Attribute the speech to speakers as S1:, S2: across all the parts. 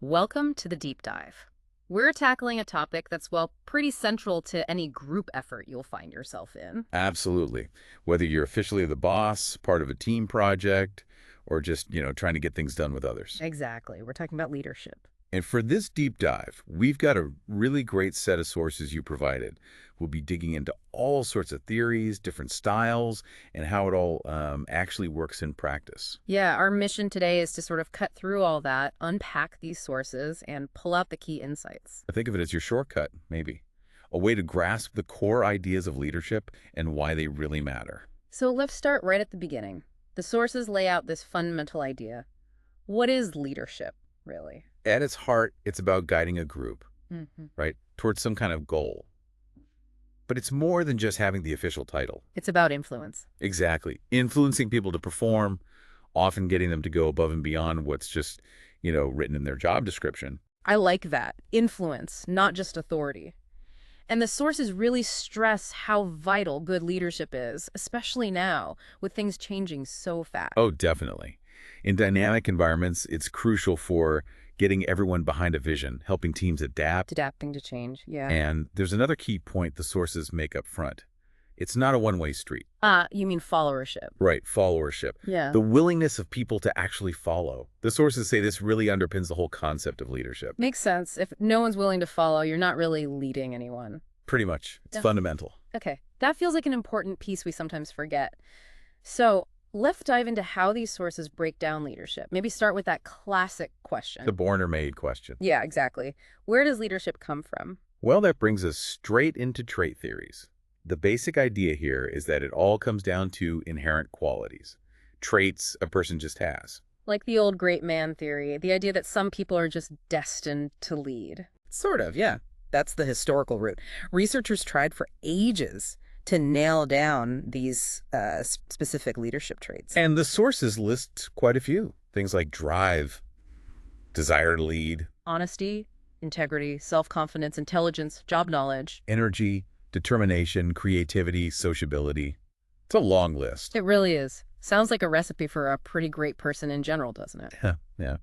S1: Welcome to the deep dive. We're tackling a topic that's, well, pretty central to any group effort you'll find yourself in.
S2: Absolutely. Whether you're officially the boss, part of a team project, or just, trying to get things done with others.
S1: Exactly. We're talking about leadership.
S2: And for this deep dive, we've got a really great set of sources you provided. We'll be digging into all sorts of theories, different styles, and how it all actually works in practice.
S1: Yeah, our mission today is to sort of cut through all that, unpack these sources, and pull out the key insights.
S2: I think of it as your shortcut, maybe. A way to grasp the core ideas of leadership and why they really matter.
S1: So let's start right at the beginning. The sources lay out this fundamental idea. What is leadership, really?
S2: At its heart, it's about guiding a group,
S1: hmm
S2: right, towards some kind of goal. But it's more than just having the official title.
S1: It's about influence.
S2: Exactly. Influencing people to perform, often getting them to go above and beyond what's just, written in their job description.
S1: I like that. Influence, not just authority. And the sources really stress how vital good leadership is, especially now, with things changing so fast.
S2: Oh, definitely. In dynamic environments, it's crucial for getting everyone behind a vision, helping teams adapt.
S1: Adapting to change, yeah.
S2: And there's another key point the sources make up front. It's not a one-way street.
S1: You mean followership?
S2: Right, followership.
S1: Yeah.
S2: The willingness of people to actually follow. The sources say this really underpins the whole concept of leadership.
S1: Makes sense. If no one's willing to follow, you're not really leading anyone.
S2: Pretty much. It's
S1: Yeah.
S2: fundamental.
S1: Okay, that feels like an important piece we sometimes forget. So let's dive into how these sources break down leadership. Maybe start with that classic question.
S2: The born or made question.
S1: Yeah, exactly. Where does leadership come from?
S2: Well, that brings us straight into trait theories. The basic idea here is that it all comes down to inherent qualities, traits a person just has.
S1: Like the old great man theory, the idea that some people are just destined to lead.
S3: Sort of, yeah. That's the historical route. Researchers tried for ages to nail down these specific leadership traits.
S2: And the sources list quite a few. Things like drive, desire to lead,
S1: Honesty, integrity, self-confidence, intelligence, job knowledge.
S2: energy, determination, creativity, sociability. It's a long list.
S1: It really is. Sounds like a recipe for a pretty great person in general, doesn't it?
S2: Yeah.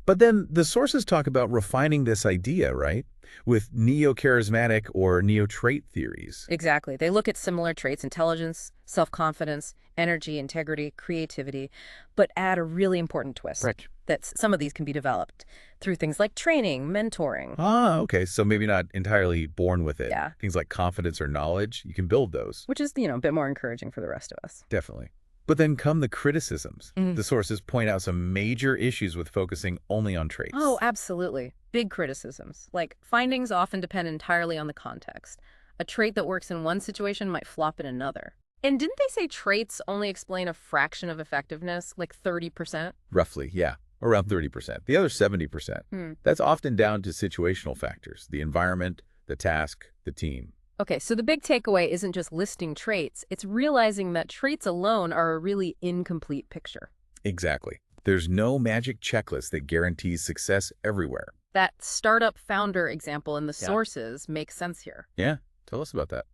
S2: But then the sources talk about refining this idea, right? With neo-charismatic or neo-trait theories.
S1: Exactly. They look at similar traits, intelligence, self-confidence, energy, integrity, creativity, but add a really important twist.
S2: Right.
S1: That some of these can be developed through things like training, mentoring.
S2: Ah, okay. So maybe not entirely born with it.
S1: Yeah.
S2: Things like confidence or knowledge, you can build those.
S1: Which is, a bit more encouraging for the rest of us.
S2: Definitely. But then come the criticisms.
S1: Mhm.
S2: The sources point out some major issues with focusing only on traits.
S1: Oh, absolutely. Big criticisms. Like, findings often depend entirely on the context. A trait that works in one situation might flop in another. And didn't they say traits only explain a fraction of effectiveness, like 30%?
S2: Roughly, yeah. Around 30%. The other 70%. That's often down to situational factors, the environment, the task, the team.
S1: Okay, so the big takeaway isn't just listing traits, it's realizing that traits alone are a really incomplete picture.
S2: Exactly. There's no magic checklist that guarantees success everywhere.
S1: That startup founder example in the
S2: Yeah.
S1: sources makes sense here.
S2: Yeah, tell us about that.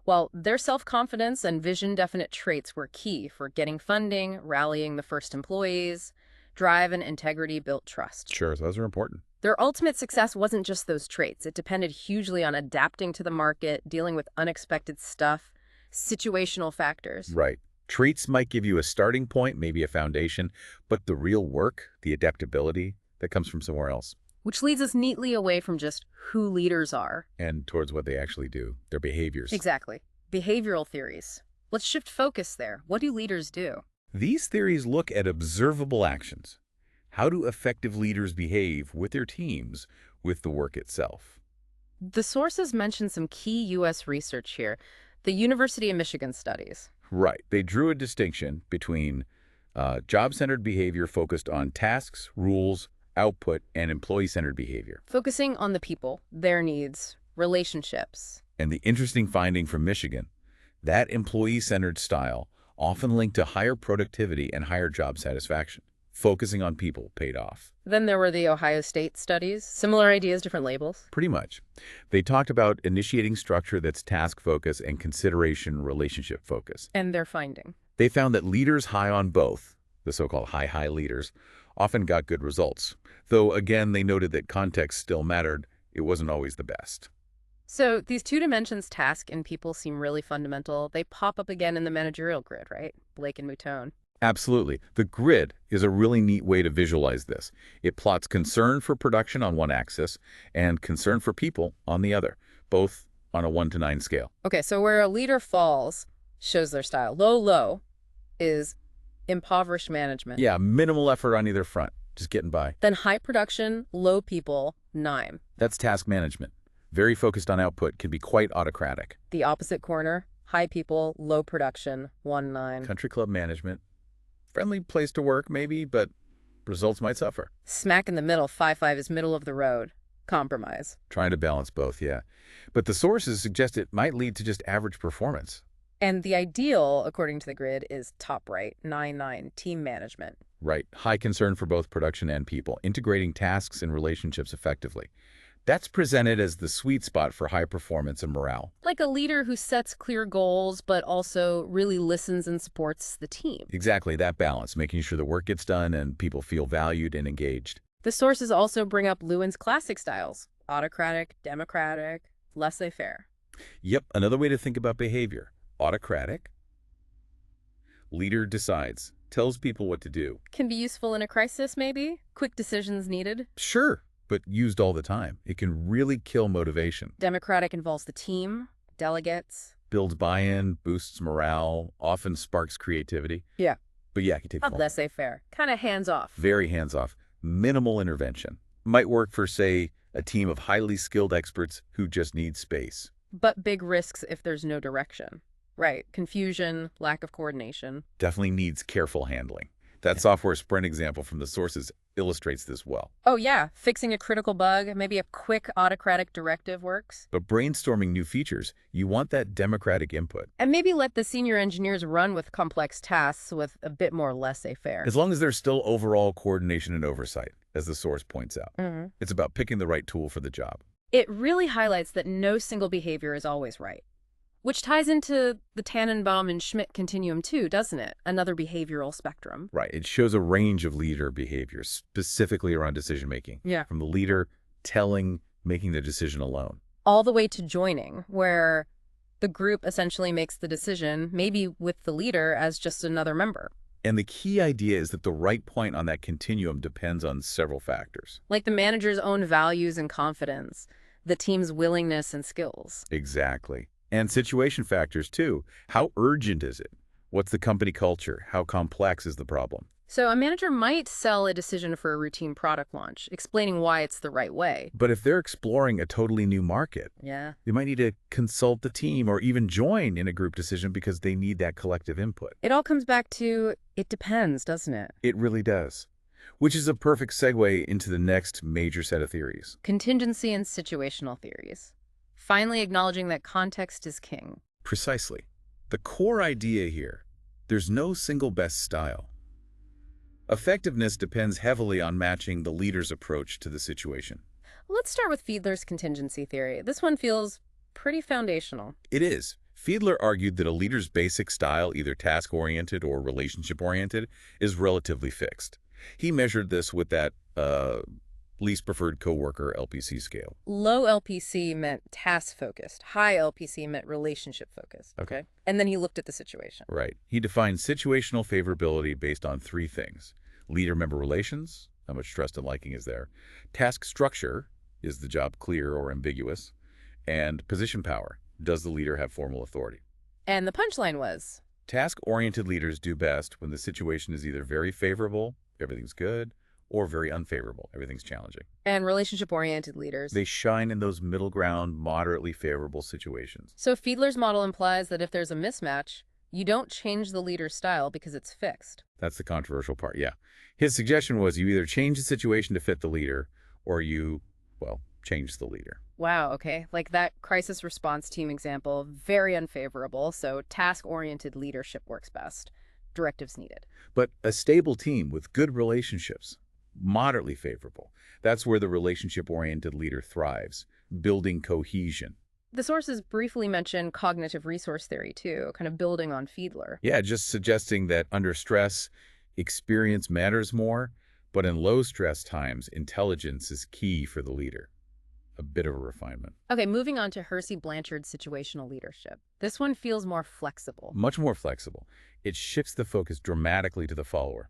S1: Well, their self-confidence and vision-definite traits were key for getting funding, rallying the first employees. Drive and integrity built trust.
S2: Sure, those are important.
S1: Their ultimate success wasn't just those traits. It depended hugely on adapting to the market, dealing with unexpected stuff, situational factors.
S2: Right. Traits might give you a starting point, maybe a foundation, but the real work, the adaptability, that comes from somewhere else
S1: Which leads us neatly away from just who leaders are.
S2: and towards what they actually do, their behaviors.
S1: Exactly. Behavioral theories. Let's shift focus there. What do leaders do?
S2: These theories look at observable actions. How do effective leaders behave with their teams, with the work itself?
S1: The sources mention some key U.S. research here. The University of Michigan studies.
S2: Right. They drew a distinction between job-centered behavior focused on tasks, rules, output, and employee-centered behavior.
S1: Focusing on the people, their needs, relationships.
S2: And the interesting finding from Michigan, that employee-centered style often linked to higher productivity and higher job satisfaction. Focusing on people paid off.
S1: Then there were the Ohio State studies. Similar ideas, different labels.
S2: Pretty much. They talked about initiating structure that's task-focused and consideration relationship-focused.
S1: And their finding.
S2: They found that leaders high on both, the so-called high leaders, often got good results. Though, again, they noted that context still mattered. It wasn't always the best.
S1: So these two dimensions, task and people, seem really fundamental. They pop up again in the managerial grid, right? Blake and Mouton.
S2: Absolutely. The grid is a really neat way to visualize this. It plots concern for production on one axis and concern for people on the other, both on a 1 to 9 scale.
S1: Okay, so where a leader falls shows their style. Low, low is impoverished management.
S2: Yeah, minimal effort on either front, just getting by.
S1: Then high production, low people, 9.
S2: That's task management. Very focused on output, can be quite autocratic.
S1: The opposite corner, high people, low production, 1, 9.
S2: Country club management. Friendly place to work, maybe, but results might suffer.
S1: Smack in the middle, 5, 5 is middle of the road. Compromise.
S2: Trying to balance both, yeah. But the sources suggest it might lead to just average performance.
S1: And the ideal, according to the grid, is top right, 9, 9, team management.
S2: Right. High concern for both production and people, integrating tasks and relationships effectively. That's presented as the sweet spot for high performance and morale.
S1: Like a leader who sets clear goals, but also really listens and supports the team.
S2: Exactly, that balance, making sure the work gets done and people feel valued and engaged.
S1: The sources also bring up Lewin's classic styles: autocratic, democratic, laissez-faire.
S2: Yep, another way to think about behavior. Autocratic. Leader decides, tells people what to do.
S1: Can be useful in a crisis, maybe? Quick decisions needed.
S2: Sure, but used all the time. It can really kill motivation.
S1: Democratic involves the team, delegates.
S2: Builds buy-in, boosts morale, often sparks creativity.
S1: Yeah.
S2: But yeah, it can take the whole-
S1: Laissez-faire. Kind of hands-off.
S2: Very hands-off. Minimal intervention. Might work for, say, a team of highly skilled experts who just need space.
S1: But big risks if there's no direction. Right. Confusion, lack of coordination.
S2: Definitely needs careful handling. That software sprint example from the sources illustrates this well.
S1: Oh, yeah. Fixing a critical bug, maybe a quick autocratic directive works.
S2: But brainstorming new features, you want that democratic input.
S1: And maybe let the senior engineers run with complex tasks with a bit more laissez-faire.
S2: As long as there's still overall coordination and oversight, as the source points out.
S1: Mhm.
S2: It's about picking the right tool for the job.
S1: It really highlights that no single behavior is always right. Which ties into the Tannenbaum and Schmidt continuum too, doesn't it? Another behavioral spectrum.
S2: Right. It shows a range of leader behaviors, specifically around decision-making.
S1: Yeah.
S2: From the leader telling, making the decision alone.
S1: All the way to joining, where the group essentially makes the decision, maybe with the leader as just another member.
S2: And the key idea is that the right point on that continuum depends on several factors.
S1: Like the manager's own values and confidence, the team's willingness and skills.
S2: Exactly. And situation factors, too. How urgent is it? What's the company culture? How complex is the problem?
S1: So a manager might sell a decision for a routine product launch, explaining why it's the right way.
S2: But if they're exploring a totally new market,
S1: Yeah.
S2: they might need to consult the team or even join in a group decision because they need that collective input.
S1: It all comes back to, it depends, doesn't it?
S2: It really does. Which is a perfect segue into the next major set of theories.
S1: Contingency and situational theories. Finally acknowledging that context is king.
S2: Precisely. The core idea here, there's no single best style. Effectiveness depends heavily on matching the leader's approach to the situation.
S1: Let's start with Fiedler's contingency theory. This one feels pretty foundational.
S2: It is. Fiedler argued that a leader's basic style, either task-oriented or relationship-oriented, is relatively fixed. He measured this with that least preferred coworker LPC scale.
S1: Low LPC meant task-focused. High LPC meant relationship-focused.
S2: Okay.
S1: And then he looked at the situation.
S2: Right. He defined situational favorability based on 3 things. Leader-member relations, how much trust and liking is there. Task structure, is the job clear or ambiguous? And position power, does the leader have formal authority?
S1: And the punchline was,
S2: Task-oriented leaders do best when the situation is either very favorable, everything's good, or very unfavorable, everything's challenging.
S1: and relationship-oriented leaders.
S2: They shine in those middle ground, moderately favorable situations.
S1: So Fiedler's model implies that if there's a mismatch, you don't change the leader's style because it's fixed.
S2: That's the controversial part, yeah. His suggestion was you either change the situation to fit the leader, or you, well, change the leader.
S1: Wow, okay. Like that crisis response team example, very unfavorable, so task-oriented leadership works best. Directives needed.
S2: But a stable team with good relationships, moderately favorable. That's where the relationship-oriented leader thrives, building cohesion.
S1: The sources briefly mention cognitive resource theory too, kind of building on Fiedler.
S2: Yeah, just suggesting that under stress, experience matters more, But in low-stress times, intelligence is key for the leader. A bit of a refinement.
S1: Okay, moving on to Hersey Blanchard's situational leadership. This one feels more flexible.
S2: Much more flexible. It shifts the focus dramatically to the follower,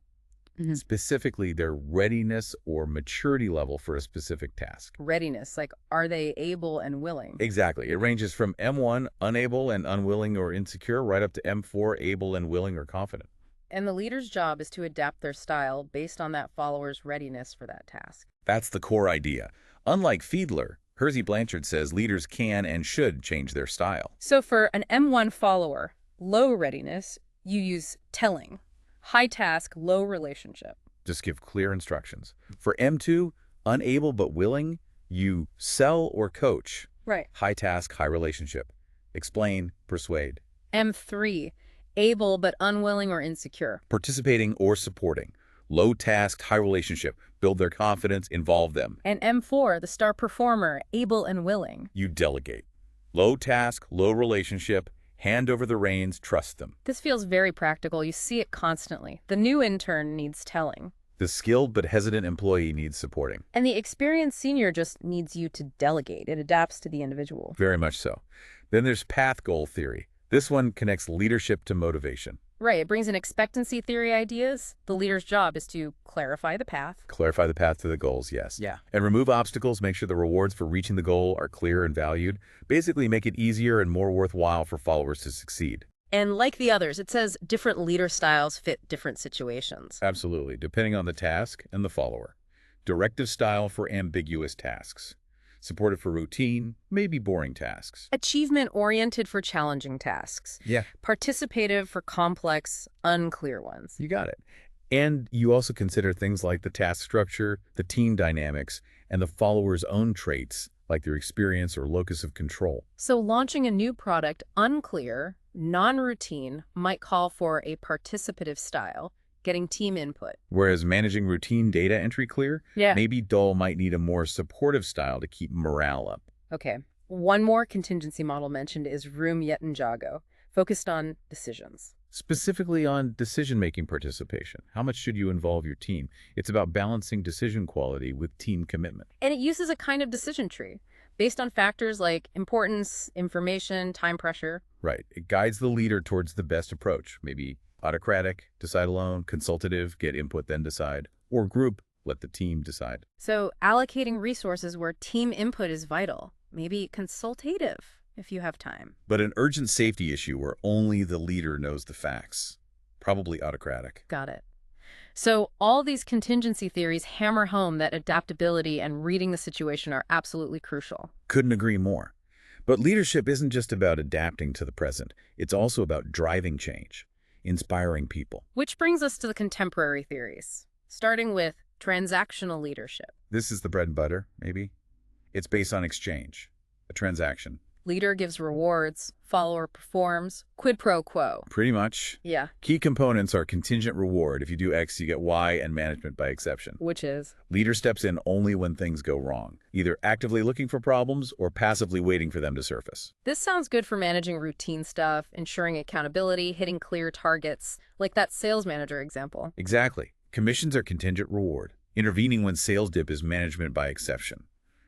S2: specifically their readiness or maturity level for a specific task.
S1: Readiness, like are they able and willing?
S2: Exactly. It ranges from M1, unable and unwilling or insecure, right up to M4, able and willing or confident.
S1: And the leader's job is to adapt their style based on that follower's readiness for that task.
S2: That's the core idea. Unlike Fiedler, Hersey Blanchard says leaders can and should change their style.
S1: So for an M1 follower, low readiness, you use telling. High task, low relationship.
S2: Just give clear instructions. For M2, unable but willing, you sell or coach.
S1: Right.
S2: High task, high relationship. Explain, persuade.
S1: M3, able but unwilling or insecure.
S2: Participating or supporting. Low task, high relationship. Build their confidence, involve them.
S1: And M4, the star performer, able and willing.
S2: You delegate. Low task, low relationship. Hand over the reins, trust them.
S1: This feels very practical. You see it constantly. The new intern needs telling.
S2: The skilled but hesitant employee needs supporting.
S1: And the experienced senior just needs you to delegate. It adapts to the individual.
S2: Very much so. Then there's path goal theory. This one connects leadership to motivation.
S1: Right, it brings in expectancy theory ideas. The leader's job is to clarify the path.
S2: Clarify the path to the goals, yes.
S3: Yeah.
S2: And remove obstacles, make sure the rewards for reaching the goal are clear and valued. Basically make it easier and more worthwhile for followers to succeed.
S1: And like the others, it says different leader styles fit different situations.
S2: Absolutely, depending on the task and the follower. Directive style for ambiguous tasks. Supportive for routine, maybe boring tasks.
S1: Achievement-oriented for challenging tasks.
S2: Yeah.
S1: Participative for complex, unclear ones.
S2: You got it. And you also consider things like the task structure, the team dynamics, and the follower's own traits, like their experience or locus of control.
S1: So launching a new product, unclear, non-routine, might call for a participative style, getting team input.
S2: Whereas managing routine data entry clear,
S1: Yeah.
S2: maybe dull might need a more supportive style to keep morale up.
S1: Okay. One more contingency model mentioned is Room Yetanjago, focused on decisions.
S2: Specifically on decision-making participation. How much should you involve your team? It's about balancing decision quality with team commitment.
S1: And it uses a kind of decision tree based on factors like importance, information, time pressure.
S2: Right. It guides the leader towards the best approach. Maybe autocratic, decide alone, consultative, get input then decide, or group, let the team decide.
S1: So allocating resources where team input is vital, maybe consultative if you have time.
S2: But an urgent safety issue where only the leader knows the facts, probably autocratic.
S1: Got it. So all these contingency theories hammer home that adaptability and reading the situation are absolutely crucial.
S2: Couldn't agree more. But leadership isn't just about adapting to the present. It's also about driving change, inspiring people.
S1: Which brings us to the contemporary theories, starting with transactional leadership.
S2: This is the bread and butter, maybe? It's based on exchange, a transaction.
S1: Leader gives rewards, follower performs, quid pro quo.
S2: Pretty much.
S1: Yeah,
S2: Key components are contingent reward. If you do X, you get Y, and management by exception.
S1: which is?
S2: Leader steps in only when things go wrong, either actively looking for problems or passively waiting for them to surface.
S1: This sounds good for managing routine stuff, ensuring accountability, hitting clear targets, like that sales manager example.
S2: Exactly. Commissions are contingent reward. Intervening when sales dip is management by exception.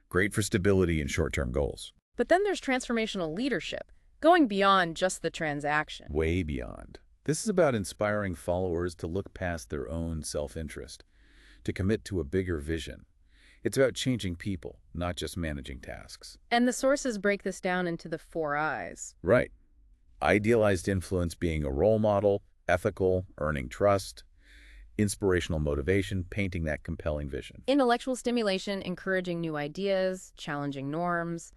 S2: Great for stability and short-term goals.
S1: But then there's transformational leadership, going beyond just the transaction.
S2: Way beyond. This is about inspiring followers to look past their own self-interest, to commit to a bigger vision. It's about changing people, not just managing tasks.
S1: And the sources break this down into the 4 I's.
S2: Right. Idealized influence being a role model, ethical, earning trust, inspirational motivation, painting that compelling vision.
S1: Intellectual stimulation, encouraging new ideas, challenging norms,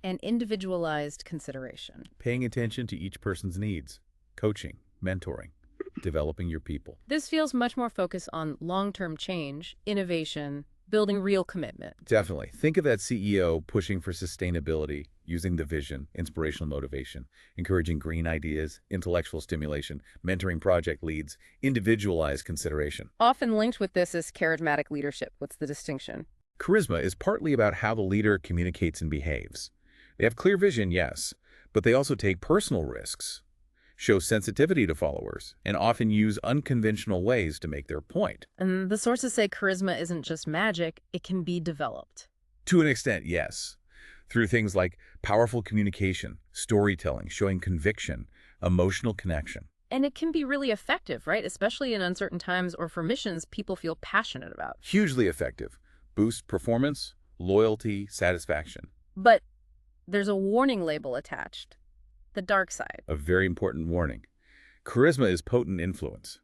S1: and individualized consideration.
S2: Paying attention to each person's needs, coaching, mentoring, developing your people.
S1: This feels much more focused on long-term change, innovation, building real commitment.
S2: Definitely. Think of that CEO pushing for sustainability, using the vision, inspirational motivation, encouraging green ideas, intellectual stimulation, mentoring project leads, individualized consideration.
S1: Often linked with this is charismatic leadership. What's the distinction?
S2: Charisma is partly about how the leader communicates and behaves. They have clear vision, yes, but they also take personal risks, show sensitivity to followers, and often use unconventional ways to make their point.
S1: And the sources say charisma isn't just magic, it can be developed.
S2: To an extent, yes. Through things like powerful communication, storytelling, showing conviction, emotional connection.
S1: And it can be really effective, right? Especially in uncertain times or for missions people feel passionate about.
S2: Hugely effective. Boost performance, loyalty, satisfaction.
S1: But there's a warning label attached. The dark side.
S2: A very important warning. Charisma is potent influence,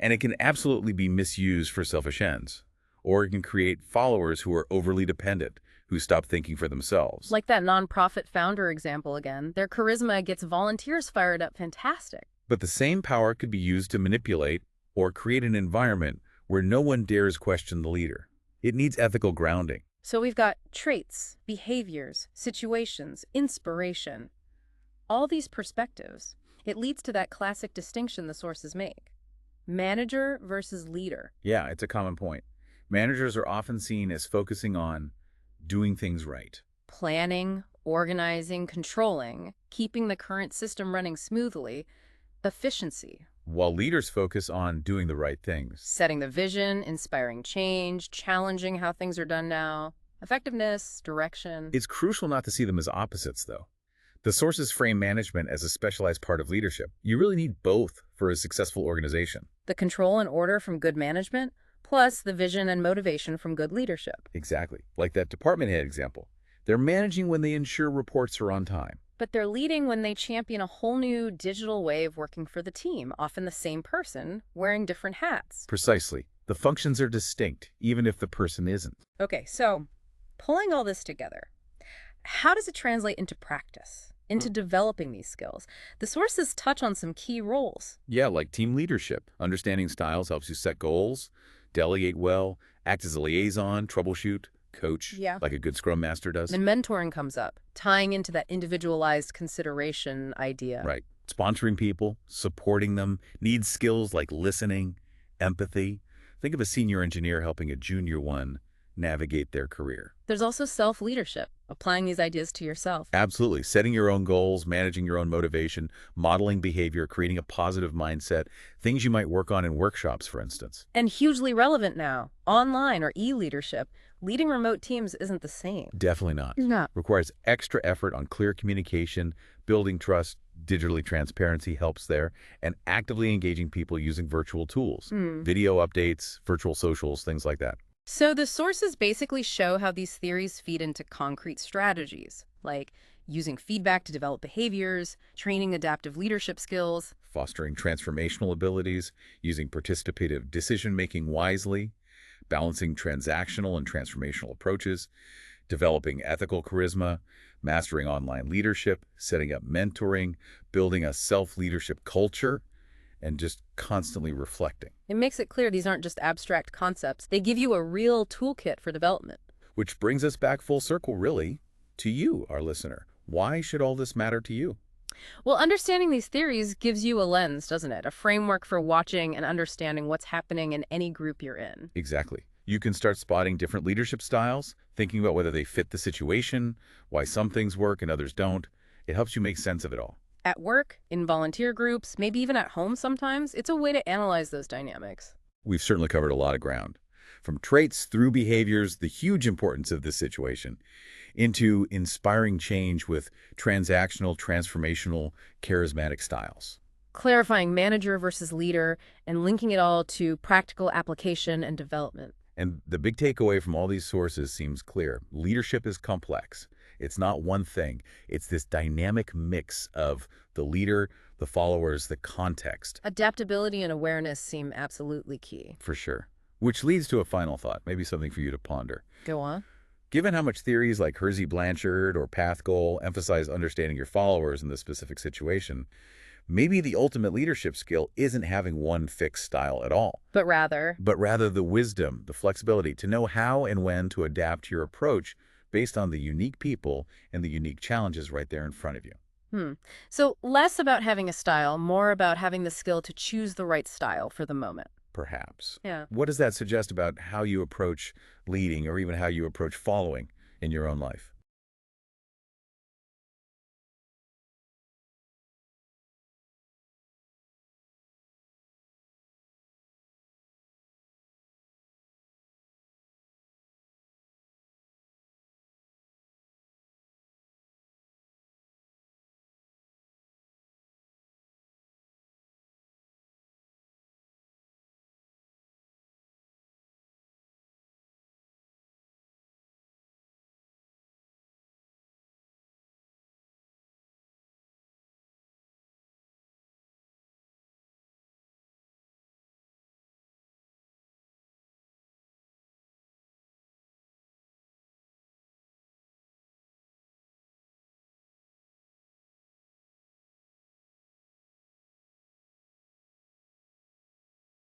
S2: and it can absolutely be misused for selfish ends, or it can create followers who are overly dependent, who stop thinking for themselves.
S1: Like that nonprofit founder example again, their charisma gets volunteers fired up fantastic.
S2: But the same power could be used to manipulate or create an environment where no one dares question the leader. It needs ethical grounding.
S1: So we've got traits, behaviors, situations, inspiration. All these perspectives, it leads to that classic distinction the sources make. Manager versus leader.
S2: Yeah, it's a common point. Managers are often seen as focusing on doing things right.
S1: Planning, organizing, controlling, keeping the current system running smoothly, efficiency.
S2: While leaders focus on doing the right things.
S1: Setting the vision, inspiring change, challenging how things are done now, effectiveness, direction.
S2: It's crucial not to see them as opposites, though. The sources frame management as a specialized part of leadership. You really need both for a successful organization.
S1: The control and order from good management, plus the vision and motivation from good leadership.
S2: Exactly. Like that department head example. They're managing when they ensure reports are on time.
S1: But they're leading when they champion a whole new digital way of working for the team, often the same person, wearing different hats.
S2: Precisely. The functions are distinct, even if the person isn't.
S1: Okay, so pulling all this together, how does it translate into practice, into developing these skills? The sources touch on some key roles.
S2: Yeah, like team leadership. Understanding styles helps you set goals, delegate well, act as a liaison, troubleshoot, coach,
S1: Yeah.
S2: like a good Scrum Master does.
S1: And mentoring comes up, tying into that individualized consideration idea.
S2: Right. Sponsoring people, supporting them, needs skills like listening, empathy. Think of a senior engineer helping a junior one navigate their career.
S1: There's also self-leadership, applying these ideas to yourself.
S2: Absolutely. Setting your own goals, managing your own motivation, modeling behavior, creating a positive mindset, things you might work on in workshops, for instance.
S1: And hugely relevant now, online or e-leadership. Leading remote teams isn't the same.
S2: Definitely not.
S1: No.
S2: Requires extra effort on clear communication, building trust, digitally transparency helps there, and actively engaging people using virtual tools, video updates, virtual socials, things like that.
S1: So the sources basically show how these theories feed into concrete strategies, like using feedback to develop behaviors, training adaptive leadership skills.
S2: Fostering transformational abilities, using participative decision-making wisely, balancing transactional and transformational approaches, developing ethical charisma, mastering online leadership, setting up mentoring, building a self-leadership culture, and just constantly reflecting.
S1: It makes it clear these aren't just abstract concepts. They give you a real toolkit for development.
S2: Which brings us back full circle, really, to you, our listener. Why should all this matter to you?
S1: Well, understanding these theories gives you a lens, doesn't it? A framework for watching and understanding what's happening in any group you're in.
S2: Exactly. You can start spotting different leadership styles, thinking about whether they fit the situation, why some things work and others don't. It helps you make sense of it all.
S1: At work, in volunteer groups, maybe even at home sometimes, it's a way to analyze those dynamics.
S2: We've certainly covered a lot of ground. From traits through behaviors, the huge importance of this situation, into inspiring change with transactional, transformational, charismatic styles.
S1: Clarifying manager versus leader and linking it all to practical application and development.
S2: And the big takeaway from all these sources seems clear. Leadership is complex. It's not one thing. It's this dynamic mix of the leader, the followers, the context.
S1: Adaptability and awareness seem absolutely key.
S2: For sure. Which leads to a final thought, maybe something for you to ponder.
S1: Go on.
S2: Given how much theories like Hersey Blanchard or Path Goal emphasize understanding your followers in this specific situation, maybe the ultimate leadership skill isn't having one fixed style at all.
S1: But rather
S2: the wisdom, the flexibility to know how and when to adapt your approach based on the unique people and the unique challenges right there in front of you.
S1: So less about having a style, more about having the skill to choose the right style for the moment.
S2: Perhaps.
S1: Yeah.
S2: What does that suggest about how you approach leading or even how you approach following in your own life?